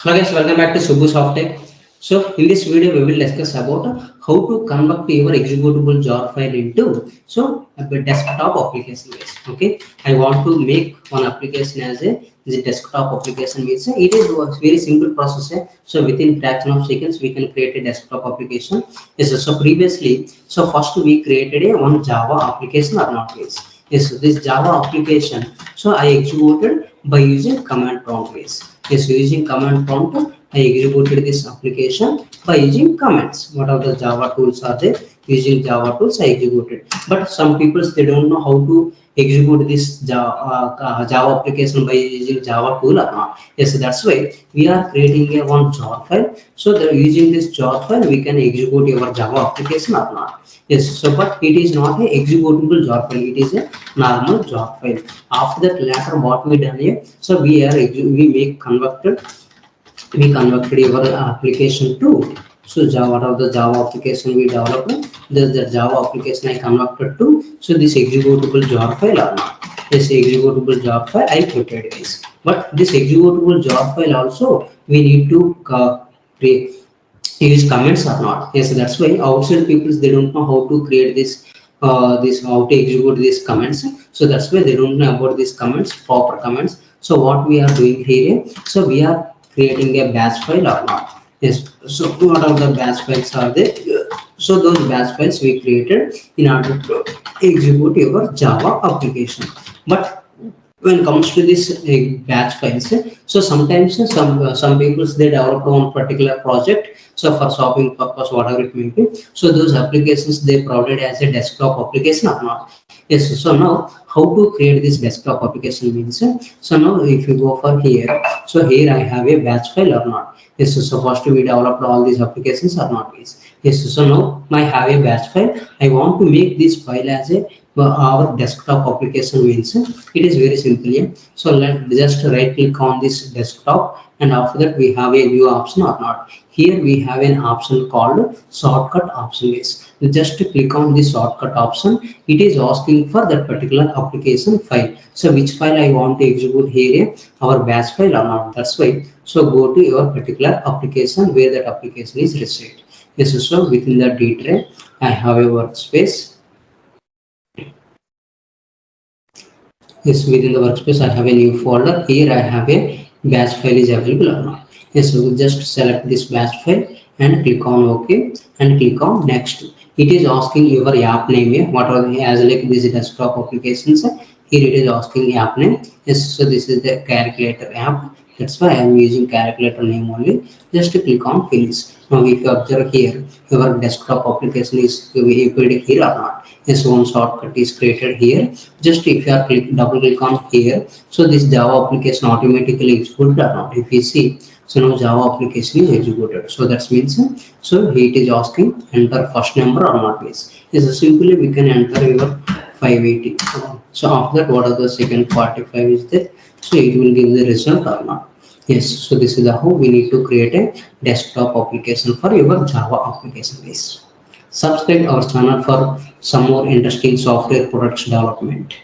Hello guys, welcome back to SubbuSoftTech. So in this video, we will discuss about how to convert your executable jar file into a desktop application. Guys, okay. I want to make one application as a desktop application. Means it is a very simple process. So within fraction of seconds, we can create a desktop application. Yes. So previously, first we created a one Java application or not. Yes. So this Java application. So I executed by using command prompt. Yes, using command prompt, I executed this application by using commands. What are the Java tools are there? Using Java tools, I executed. But some people they don't know how to execute this Java application by using Java tool or not. Yes, that's why we are creating a one jar file. So that using this jar file, we can execute your Java application or not. Yes, so but it is not a executable jar file. It is a normal jar file. After that, later what we done here? So we converted your application to Java. What of the Java application we developed? This the Java application I converted to this executable jar file or not? This executable jar file I prepared this. But this executable jar file also we need to use comments or not. Yes, that's why outside people they don't know how to create this how to execute these comments. So that's why they don't know about these comments, proper comments. So what we are doing here, so we are creating a batch file or not. Yes, so what are the batch files are there? So those batch files we created in order to execute your Java application. But when it comes to this batch files, so sometimes some people they develop on particular project, so for shopping purpose whatever it may be, so those applications they provided as a desktop application or not. Yes, so now how to create this desktop application means, so now if you go for here, so here I have a batch file or not. Yes, so first we developed all these applications or not. Yes, so now I have a batch file. I want to make this file as a our desktop application means it is very simple. Yeah? So let's just right click on this desktop, and after that we have a new option or not. Here we have an option called shortcut option. Just click on this shortcut option. It is asking for that particular application file. So which file I want to execute here, our batch file or not. That's why. So go to your particular application where that application is received. Yes, so within the D tray I have a workspace. Yes, within the workspace I have a new folder. Here I have a batch file is available or not. Yes, so just select this batch file and click on OK and click on next. It is asking your app name here. What are the, as like this desktop applications, here it is asking app name. Yes, so this is the calculator app. That's why I am using calculator name only. Just click on finish. Now if you observe here, your desktop application is equal here or not. Yes, one shortcut is created here. Just if you are double click on here, so this Java application automatically executed or not. If you see, so now Java application is executed. So that means so it is asking enter first number or not. Yes, so simply we can enter your 580. So after that, what are the second 45 is there? So it will give the result or not. Yes, so this is how we need to create a desktop application for your Java application base. Subscribe our channel for some more interesting software products development.